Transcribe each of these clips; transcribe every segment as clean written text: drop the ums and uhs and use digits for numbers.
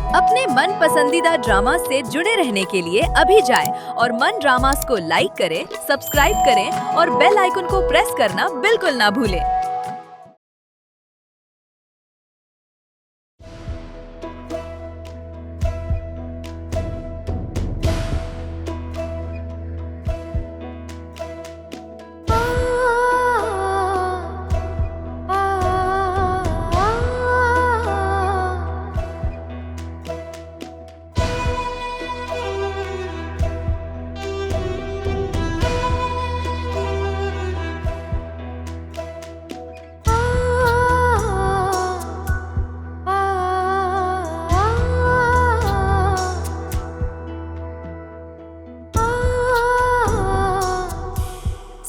अपने मन पसंदीदा ड्रामा से जुड़े रहने के लिए अभी जाएं और मन ड्रामास को लाइक करें, सब्सक्राइब करें और बेल आइकन को प्रेस करना बिल्कुल ना भूलें।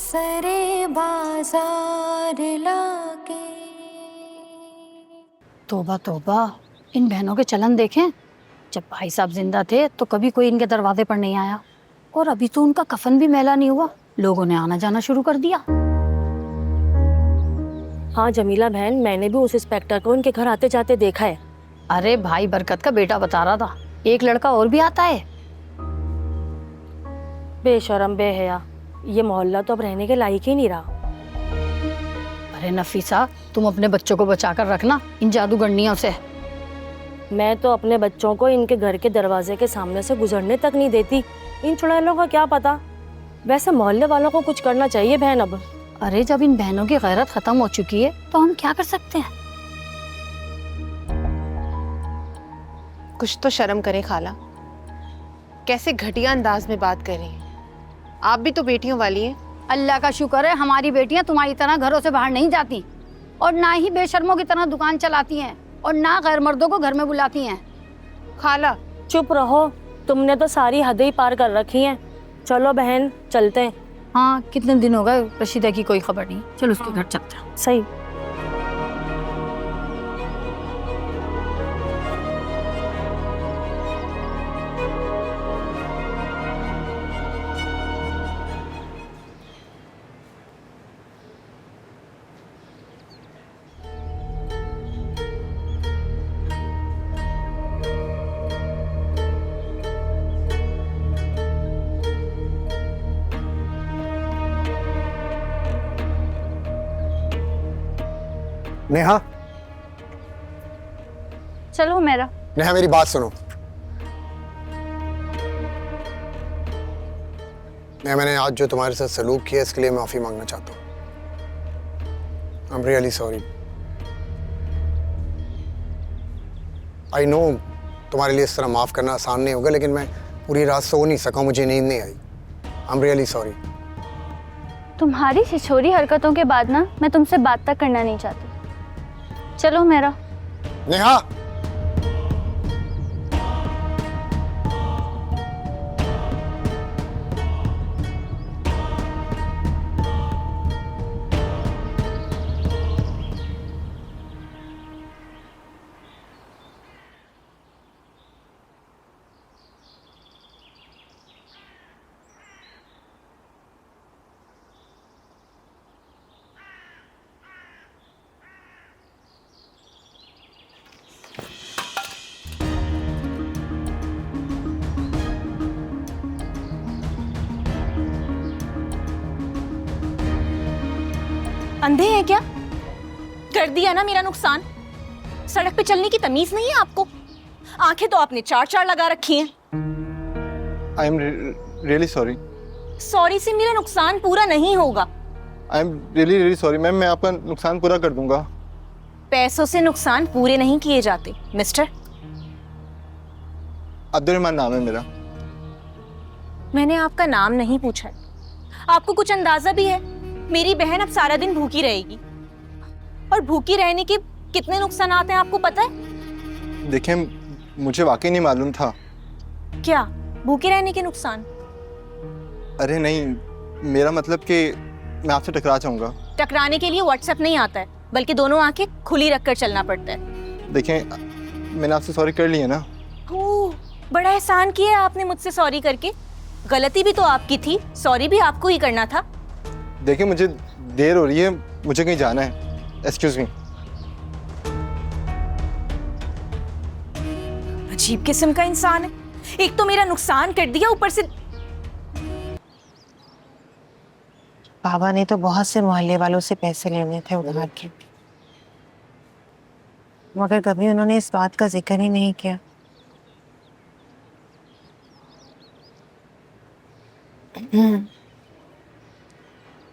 सरे बाजार लाके। तौबा तौबा, इन बहनों के चलन देखें। जब भाई साहब जिंदा थे तो कभी कोई इनके दरवाजे पर नहीं आया, और अभी तो उनका कफन भी मैला नहीं हुआ, लोगों ने आना जाना शुरू कर दिया। हाँ जमीला बहन, मैंने भी उस इंस्पेक्टर को इनके घर आते जाते देखा है। अरे भाई बरकत का बेटा बता रहा था, एक लड़का और भी आता है। बेशरम बेहया, ये मोहल्ला तो अब रहने के लायक ही नहीं रहा। अरे नफीसा, तुम अपने बच्चों को बचा कर रखना इन जादूगरनियों से। मैं तो अपने बच्चों को इनके घर के दरवाजे के सामने से गुजरने तक नहीं देती। इन चुड़ैलों का क्या पता। वैसे मोहल्ले वालों को कुछ करना चाहिए बहन अब। अरे जब इन बहनों की गैरत खत्म हो चुकी है तो हम क्या कर सकते हैं। कुछ तो शर्म करें खाला, कैसे घटिया अंदाज में बात कर रही हैं। आप भी तो बेटियों वाली हैं। अल्लाह का शुक्र है हमारी बेटियां तुम्हारी तरह घरों से बाहर नहीं जाती, और ना ही बेशर्मों की तरह दुकान चलाती हैं, और ना गैर मर्दों को घर में बुलाती हैं। खाला चुप रहो, तुमने तो सारी हदें ही पार कर रखी हैं। चलो बहन चलते हैं। हाँ, कितने दिन हो गए रशीदा की कोई खबर नहीं। चलो उसके घर चलते हैं। सही। नेहा, चलो मेरा। नेहा मेरी बात सुनो। नेहा, मैंने आज जो तुम्हारे साथ सलूक किया इसके लिए माफी मांगना चाहता हूँ। आई am really sorry. I know तुम्हारे लिए इस तरह माफ करना आसान नहीं होगा, लेकिन मैं पूरी रात सो नहीं सका, मुझे नींद नहीं आई। I am really sorry. तुम्हारी छिछोरी हरकतों के बाद ना मैं तुमसे बात तक करना नहीं चाहती। चलो मेरा। नेहा, अंधे हैं क्या? कर दिया ना मेरा नुकसान। सड़क पे चलने की तमीज नहीं है आपको? आंखें तो आपने चार चार लगा रखी हैं। आई एम रियली सॉरी। सॉरी से मेरा नुकसान पूरा नहीं होगा। आई एम रियली सॉरी मैम, मैं आपका नुकसान पूरा कर दूंगा। पैसों से नुकसान पूरे नहीं किए जाते मिस्टर। अब्दुल नाम है मेरा। मैंने आपका नाम नहीं पूछा। आपको कुछ अंदाजा भी है? मेरी बहन अब सारा दिन भूखी रहेगी, और भूखी रहने के कितने नुकसान आते हैं आपको पता है? देखिए, मुझे वाकई नहीं मालूम था। क्या भूखे रहने के नुकसान? अरे नहीं, मेरा मतलब कि मैं आपसे टकरा जाऊंगा। टकराने के लिए व्हाट्सएप नहीं आता है, बल्कि दोनों आंखें खुली रखकर चलना पड़ता है। देखें, मैंने आपसे सॉरी कर ली है ना। ओह, बड़ा एहसान किया आपने मुझसे सॉरी करके। गलती भी तो आपकी थी, सॉरी भी आपको ही करना था। देखिए, मुझे देर हो रही है, मुझे कहीं जाना है। Excuse me. अजीब किस्म का इंसान है, एक तो मेरा नुकसान कर दिया, ऊपर से बाबा ने तो बहुत से मोहल्ले वालों से पैसे लेने थे उधार के, मगर कभी उन्होंने इस बात का जिक्र ही नहीं किया।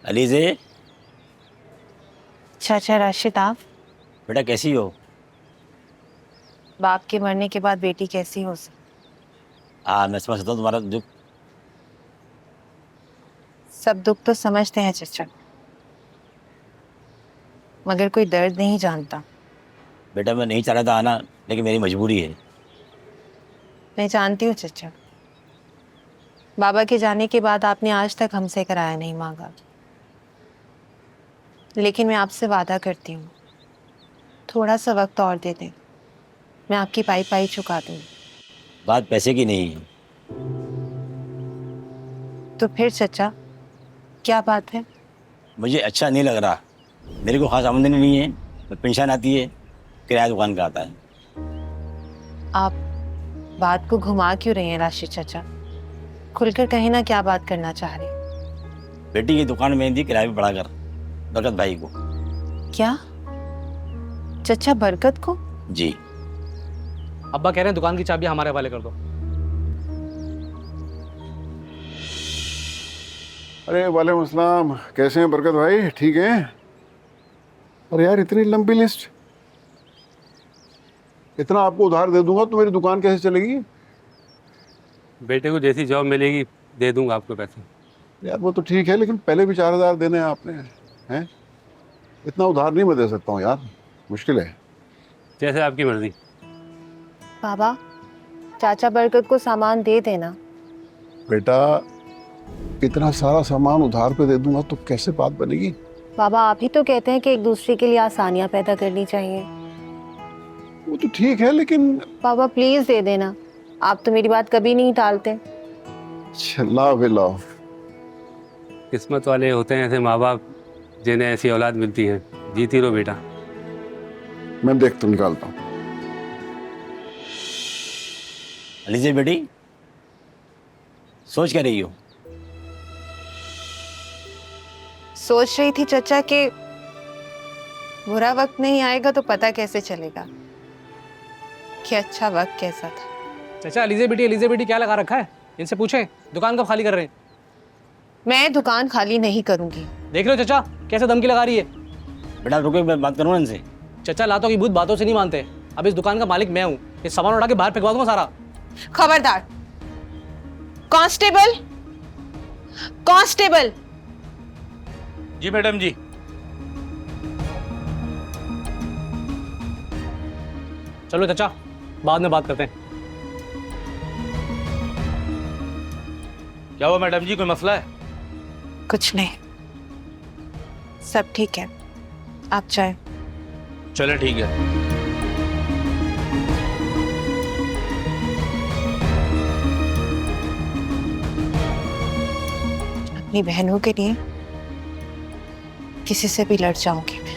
अलीज़े, चाचा राशिद, आप बेटा कैसी हो? बाप के मरने के बाद बेटी कैसी हो सकती? हाँ, मैं समझ सकता हूँ तुम्हारा दुख। सब दुख तो समझते हैं चाचा, मगर कोई दर्द नहीं जानता। बेटा मैं नहीं चाह रहा था आना, लेकिन मेरी मजबूरी है। मैं जानती हूँ चाचा, बाबा के जाने के बाद आपने आज तक हमसे किराया नहीं मांगा, लेकिन मैं आपसे वादा करती हूँ, थोड़ा सा वक्त और दे दें, मैं आपकी पाई पाई चुका दूँ। बात पैसे की नहीं है। तो फिर चाचा क्या बात है? मुझे अच्छा नहीं लग रहा, मेरे को खास आमदनी नहीं है, मैं पेंशन आती है, किराया दुकान का आता है। आप बात को घुमा क्यों रहे हैं राशिद चाचा? खुलकर कहीं ना, क्या बात करना चाह रहे? बेटी की दुकान में दी किराया भी बढ़ा कर बरकत भाई को। क्या चाचा, बरकत को? जी। अब्बा कह रहे हैं दुकान की चाबी हमारे हवाले कर दो। अरे वालेकुम अस्सलाम, कैसे हैं बरकत भाई? ठीक हैं? अरे यार इतनी लंबी लिस्ट, इतना आपको उधार दे दूंगा तो मेरी दुकान कैसे चलेगी? बेटे को जैसी जॉब मिलेगी दे दूंगा आपको पैसे। यार वो तो ठीक है, लेकिन पहले भी 4,000 देने हैं आपने, हैं? इतना उधार नहीं मैं दे सकता हूँ यार, मुश्किल है। जैसे आपकी मर्जी। बाबा, चाचा बरकत को सामान दे देना। बेटा इतना सारा सामान उधार पे दे दूंगा तो कैसे बात बनेगी? बाबा, आप ही तो कहते हैं कि एक दूसरे के लिए आसानियां पैदा करनी चाहिए। वो तो ठीक है, लेकिन बाबा प्लीज दे देना, आप तो मेरी बात कभी नहीं टालते। लाओ भी लाओ। किस्मत वाले होते हैं ऐसे माँ बाप जिन्हें ऐसी औलाद मिलती है। जीती रहो बेटा। मैं देखता निकालता हूँ। अलीज़े बेटी, सोच क्या रही हो? सोच रही थी चाचा कि बुरा वक्त नहीं आएगा तो पता कैसे चलेगा कि अच्छा वक्त कैसा था। चाचा अलीज़े बेटी क्या लगा रखा है? इनसे पूछें दुकान कब खाली कर रहे हैं। मैं दुकान खाली नहीं करूंगी। देख लो चाचा कैसे धमकी लगा रही है। बेटा रुको, मैं बात करूँ इनसे। चाचा लातों की भूत बातों से नहीं मानते। अब इस दुकान का मालिक मैं हूँ, ये सामान उठा के बाहर फेंकवा दूंगा सारा। खबरदार! Constable, constable! जी मैडम जी। चलो चाचा बाद में बात करते हैं। क्या हुआ मैडम जी, कोई मसला है? कुछ नहीं, सब ठीक है, आप जाए। चलो ठीक है। अपनी बहनों के लिए किसी से भी लड़ जाऊंगी मैं।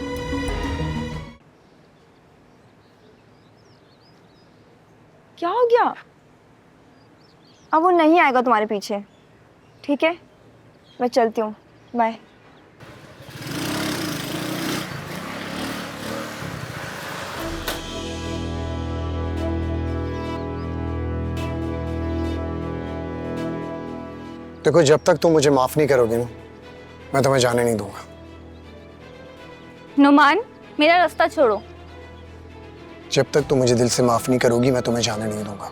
क्या हो गया? अब वो नहीं आएगा तुम्हारे पीछे, ठीक है? मैं चलती हूँ, बाय। देखो, जब तक तुम मुझे माफ नहीं करोगे ना, मैं तुम्हें जाने नहीं दूंगा। नुमान, मेरा रास्ता छोड़ो। जब तक तुम मुझे दिल से माफ नहीं करोगी, मैं तुम्हें जाने नहीं दूंगा।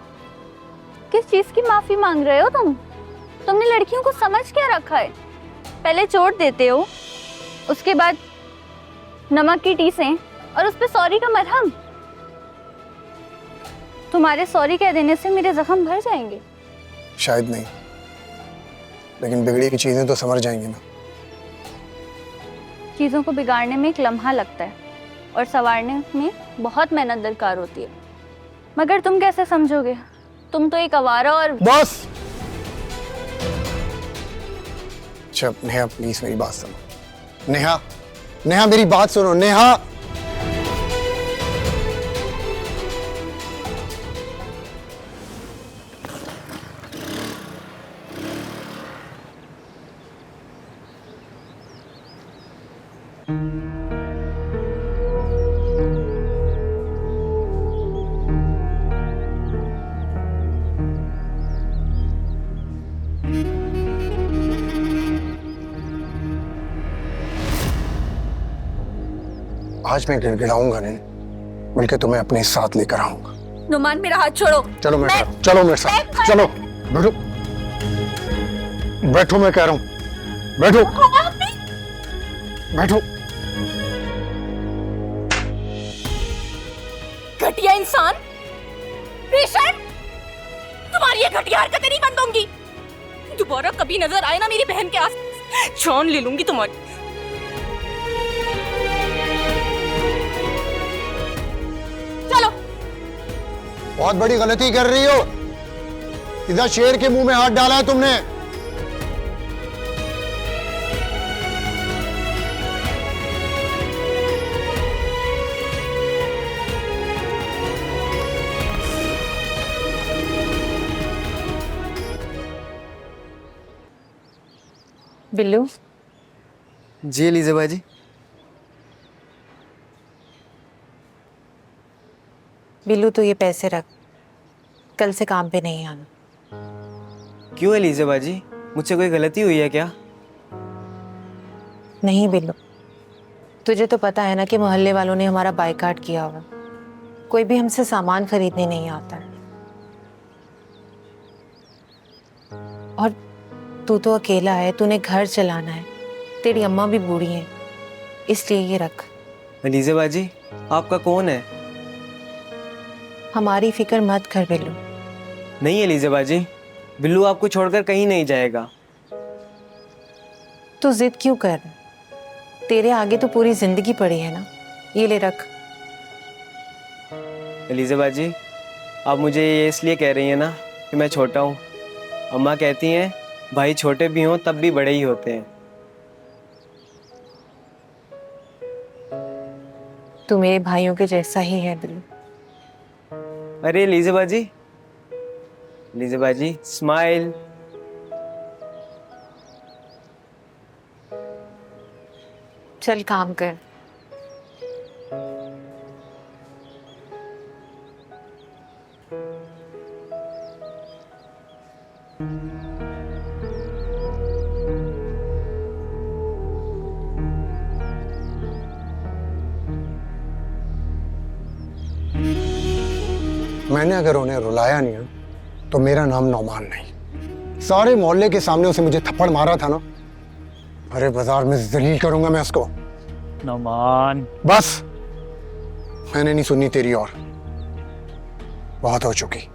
किस चीज की माफी मांग रहे हो तुम? तुमने लड़कियों को समझ क्या रखा है? पहले चोट देते हो, उसके बाद नमक की टीसें और उस पे सॉरी का मरहम। तुम्हारे सॉरी कह देने से मेरे जख्म भर जाएंगे। शायद नहीं, लेकिन बिगड़ी की चीजें तो समझ जाएंगी ना। चीज़ों को बिगाड़ने में एक लम्हा लगता है और संवारने में बहुत मेहनत दरकार होती है, मगर तुम कैसे समझोगे? तुम तो एक आवारा और बस। अच्छा नेहा, प्लीज मेरी बात सुनो। नेहा, नेहा मेरी बात सुनो। नेहा, आज मैं गिड़गिड़ाऊंगा नहीं, बल्कि तुम्हें अपने साथ लेकर आऊंगा। नुमान मेरा हाथ छोड़ो। चलो मेरे साथ, चलो मेरे साथ, चलो बैठो, बैठो, मैं कह रहा हूं, बैठो, बैठो। घटिया इंसान, रेशम, तुम्हारी ये घटिया हरकतें नहीं बंद होंगी। दोबारा कभी नजर आए ना मेरी बहन के आस, जान ले लूंगी तुम्हारी। चलो। बहुत बड़ी गलती कर रही हो, इधर शेर के मुंह में हाथ डाला है तुमने। बिल्लू। जी एलिज़ा जी। बिल्लू तो ये पैसे रख, कल से काम पे नहीं आना। क्यों एलिज़ा जी, मुझसे कोई गलती हुई है क्या? नहीं बिल्लू, तुझे तो पता है ना कि मोहल्ले वालों ने हमारा बायकॉट किया हुआ, कोई भी हमसे सामान खरीदने नहीं आता है। और तू तो अकेला है, तूने घर चलाना है, तेरी अम्मा भी बूढ़ी है, इसलिए ये रख। एलिज़ा जी, आपका कौन है? हमारी फिक्र मत कर बिल्लू। नहीं एलिज़ा जी, बिल्लू आपको छोड़कर कहीं नहीं जाएगा। तू जिद क्यों कर रहा है? तेरे आगे तो पूरी जिंदगी पड़ी है ना, ये ले रख। एलिज़ा जी, आप मुझे ये इसलिए कह रही हैं ना कि मैं छोटा हूँ। अम्मा कहती हैं भाई छोटे भी हों तब भी बड़े ही होते हैं। तू मेरे भाइयों के जैसा ही है बिल्लू। अरे एलिज़ा जी, एलिज़ा जी स्माइल। चल काम कर। मैंने अगर उन्हें रुलाया नहीं ना, तो मेरा नाम नौमान नहीं। सारे मोहल्ले के सामने उसे मुझे थप्पड़ मारा था ना, अरे बाजार में जलील करूंगा मैं उसको। नौमान बस, मैंने नहीं सुननी तेरी और, बहुत हो चुकी।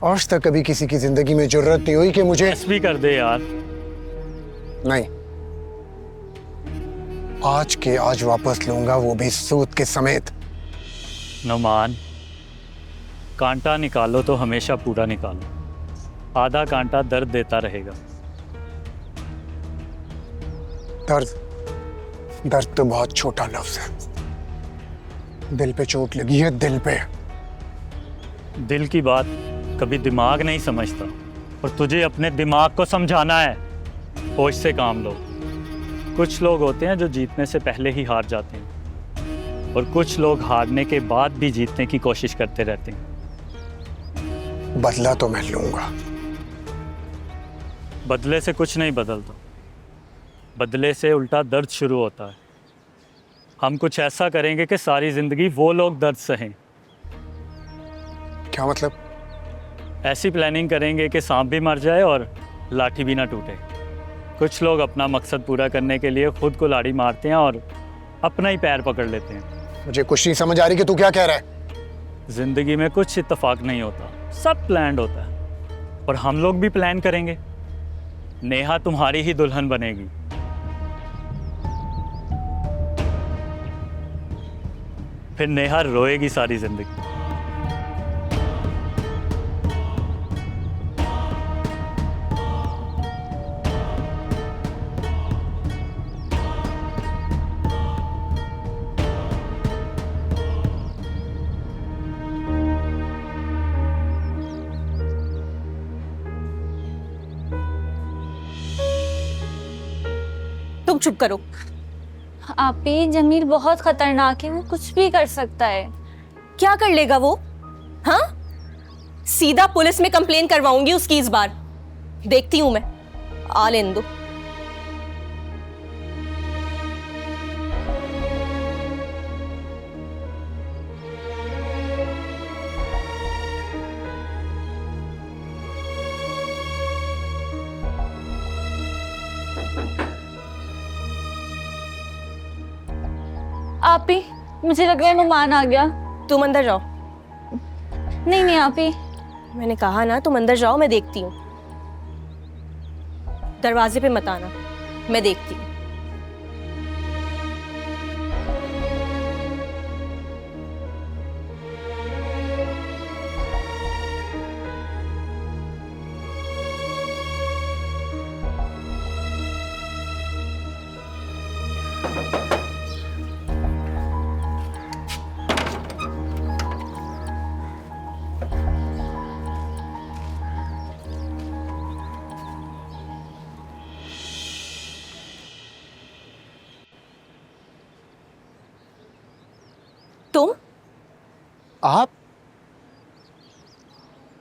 आज तक कभी किसी की जिंदगी में जरूरत नहीं हुई कि मुझे भी कर दे यार। नहीं, आज के आज वापस लूंगा, वो भी सूद के समेत। नौमान, कांटा निकालो तो हमेशा पूरा निकालो, आधा कांटा दर्द देता रहेगा। दर्द, दर्द तो बहुत छोटा लफ्ज है। दिल पे चोट लगी है, दिल पे। दिल की बात कभी दिमाग नहीं समझता, और तुझे अपने दिमाग को समझाना है। होश से काम लो। कुछ लोग होते हैं जो जीतने से पहले ही हार जाते हैं, और कुछ लोग हारने के बाद भी जीतने की कोशिश करते रहते हैं। बदला तो मैं लूंगा। बदले से कुछ नहीं बदलता, बदले से उल्टा दर्द शुरू होता है। हम कुछ ऐसा करेंगे कि सारी जिंदगी वो लोग दर्द सहें। क्या मतलब? ऐसी प्लानिंग करेंगे कि सांप भी मर जाए और लाठी भी ना टूटे। कुछ लोग अपना मकसद पूरा करने के लिए खुद को लाठी मारते हैं और अपना ही पैर पकड़ लेते हैं। मुझे कुछ नहीं समझ आ रही कि तू क्या कह रहा है। जिंदगी में कुछ इत्तेफाक नहीं होता, सब प्लान्ड होता है। और हम लोग भी प्लान करेंगे। नेहा तुम्हारी ही दुल्हन बनेगी। फिर नेहा रोएगी सारी जिंदगी। तुम चुप करो। आपी जमील बहुत खतरनाक है, वो कुछ भी कर सकता है। क्या कर लेगा वो? हाँ, सीधा पुलिस में कंप्लेन करवाऊंगी उसकी इस बार। देखती हूं मैं, आ लेने दो। आपी मुझे लग रहा है नुमान आ गया। तुम अंदर जाओ। नहीं नहीं आपी, मैंने कहा ना तुम अंदर जाओ, मैं देखती हूँ। दरवाजे पे मत आना, मैं देखती हूँ।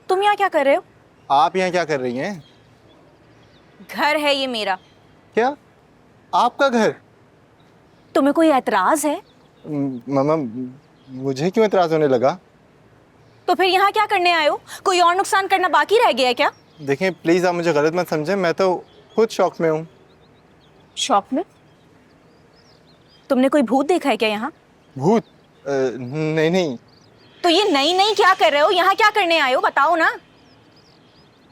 तुम यहाँ क्या कर रहे हो? आप यहाँ क्या कर रही हैं? घर है ये मेरा। क्या? आपका घर? तुम्हें कोई एतराज है? मामा, मुझे क्यों एतराज होने लगा? तो फिर यहाँ क्या करने आए हो? कोई और नुकसान करना बाकी रह गया है क्या? देखें प्लीज, आप मुझे गलत मत समझें, मैं तो खुद शौक में हूँ। शौक में? तुमने कोई भूत देखा है क्या यहाँ? भूत? नहीं नहीं। तो ये नहीं नहीं क्या कर रहे हो? यहाँ क्या करने आए हो, बताओ ना।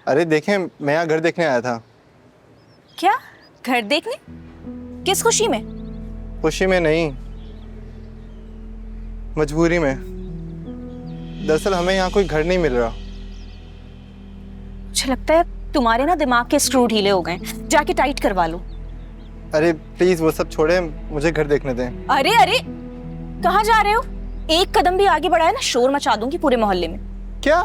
अरे देखें, मैं यहाँ घर देखने आया था। क्या? घर देखने? किस खुशी में? खुशी में नहीं, मजबूरी में। दरअसल हमें यहाँ कोई घर नहीं मिल रहा। मुझे लगता है तुम्हारे ना दिमाग के स्क्रू ढीले हो गए, जाके टाइट करवा लो। अरे प्लीज वो सब छोड़े, मुझे घर देखने दें। अरे अरे, कहाँ जा रहे हो? एक कदम भी आगे बढ़ाया ना, शोर मचा दूंगी पूरे मोहल्ले में। क्या?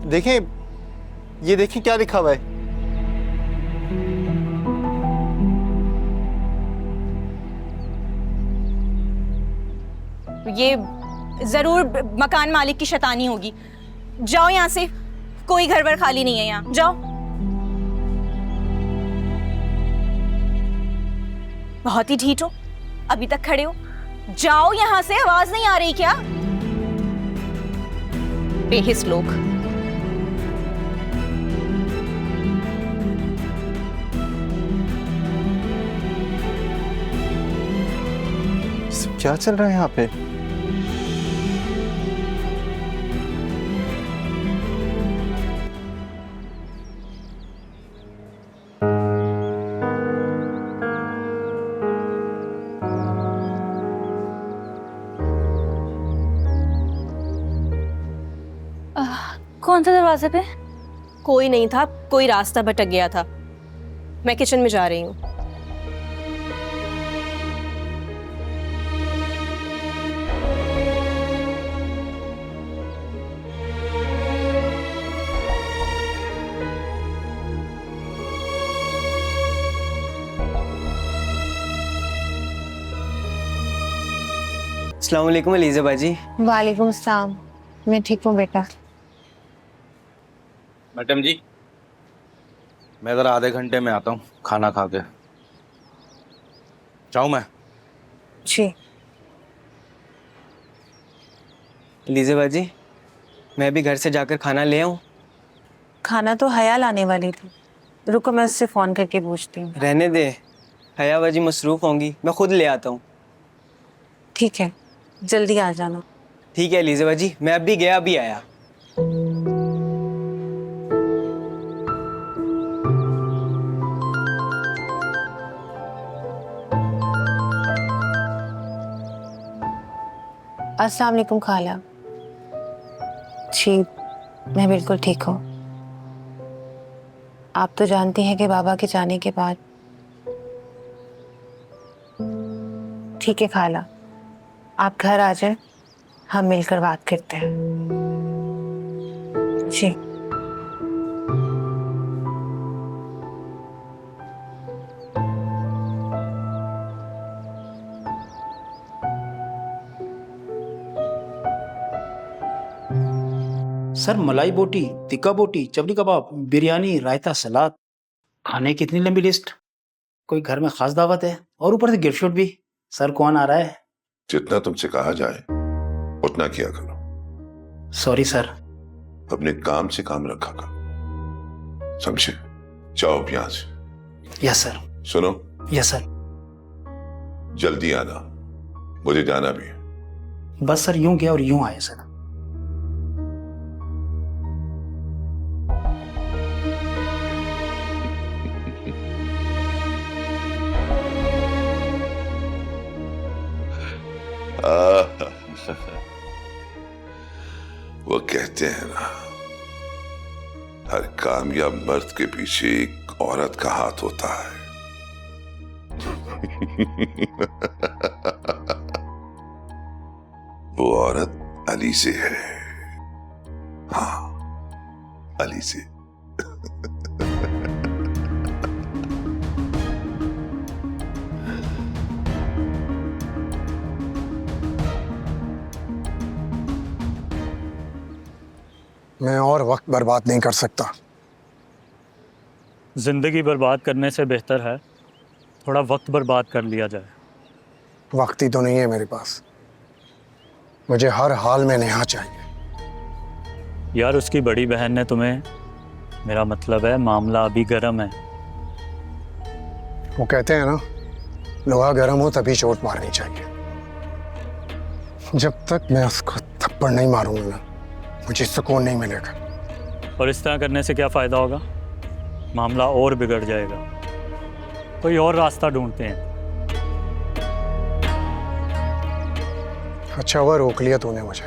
देखें, ये देखें क्या लिखा हुआ है। ये जरूर मकान मालिक की शैतानी होगी। जाओ यहाँ से, कोई घर वर खाली नहीं है यहाँ, जाओ। बहुत ही ढीठ हो, अभी तक खड़े हो। जाओ यहाँ से, आवाज नहीं आ रही क्या? बेहिस लोग। क्या चल रहा है यहाँ पे? कौन था दरवाजे पे? कोई नहीं था, कोई रास्ता भटक गया था। मैं किचन में जा रही हूँ। अस्सलाम वालेकुम अलीज़ा बाजी। वालेकुम सलाम। मैं ठीक हूँ बेटा। मैडम जी, मैं ज़रा आधे घंटे में आता हूँ खाना खा के। जाऊँ मैं? जी। अलीज़ा बाजी, मैं भी घर से जाकर खाना ले आऊँ? खाना तो हया लाने वाली थी, रुको मैं उससे फ़ोन करके पूछती हूँ। रहने दे, हया बाजी मसरूफ़ होंगी, मैं खुद ले आता हूँ। ठीक है, जल्दी आ जाना। ठीक है अलीज़ा बाजी, मैं अभी गया अभी आया। अस्सलाम वालेकुम खाला। जी, मैं बिल्कुल ठीक हूँ। आप तो जानती हैं कि बाबा के जाने के बाद। ठीक है खाला, आप घर आ जाए, हम मिलकर बात करते हैं। जी। सर मलाई बोटी, तिक्का बोटी, चबली कबाब, बिरयानी, रायता, सलाद, खाने की इतनी लंबी लिस्ट। कोई घर में खास दावत है और ऊपर से गिफ्ट भी। सर कौन आ रहा है? जितना तुमसे कहा जाए उतना किया करो। Sorry sir. अपने काम से काम रखा करो, समझे? जाओ यहाँ से। Yes sir. सुनो। Yes sir. जल्दी आना, मुझे जाना भी है। बस सर यूं गया और यूं आया सर। वो कहते हैं ना, हर कामयाब मर्द के पीछे एक औरत का हाथ होता है। वो औरत अली से है। हाँ, अली से। मैं और वक्त बर्बाद नहीं कर सकता। जिंदगी बर्बाद करने से बेहतर है थोड़ा वक्त बर्बाद कर लिया जाए। वक्त ही तो नहीं है मेरे पास। मुझे हर हाल में नेहा चाहिए। यार उसकी बड़ी बहन ने तुम्हें, मेरा मतलब है मामला अभी गर्म है। वो कहते हैं ना, लोहा गर्म हो तभी चोट मारनी चाहिए। जब तक मैं उसको थप्पड़ नहीं मारूंगा ना, मुझे सुकून नहीं मिलेगा। और इस तरह करने से क्या फ़ायदा होगा? मामला और बिगड़ जाएगा। कोई और रास्ता ढूंढते हैं। अच्छा हुआ रोक लिया तूने मुझे,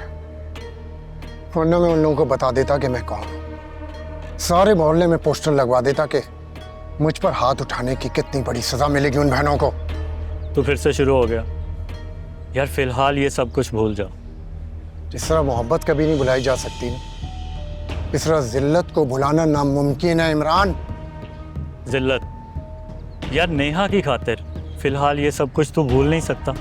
वरना मैं उन लोगों को बता देता कि मैं कौन हूँ। सारे मोहल्ले में पोस्टर लगवा देता कि मुझ पर हाथ उठाने की कितनी बड़ी सजा मिलेगी उन बहनों को। तो फिर से शुरू हो गया। यार फिलहाल ये सब कुछ भूल जाओ। जिस तरह मोहब्बत कभी नहीं भुलाई जा सकती ना, इस तरह जिल्लत को भुलाना नामुमकिन है इमरान। जिल्लत? यार नेहा की खातिर फिलहाल ये सब कुछ तो भूल नहीं सकता।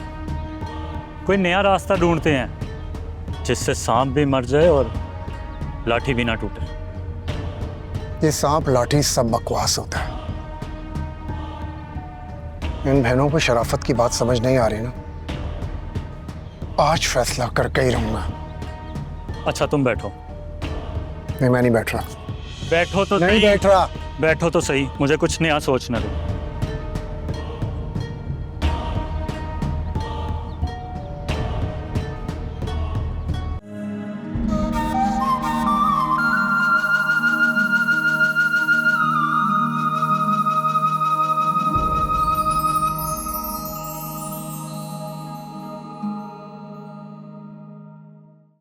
कोई नया रास्ता ढूंढते हैं जिससे सांप भी मर जाए और लाठी भी ना टूटे। ये सांप लाठी सब बकवास होता है। इन बहनों को शराफत की बात समझ नहीं आ रही ना। आज फैसला करके ही रहूंगा। अच्छा तुम बैठो। नहीं, मैं नहीं बैठ रहा। बैठो तो नहीं सही। बैठ रहा। बैठो तो सही, मुझे कुछ नया सोचने दो।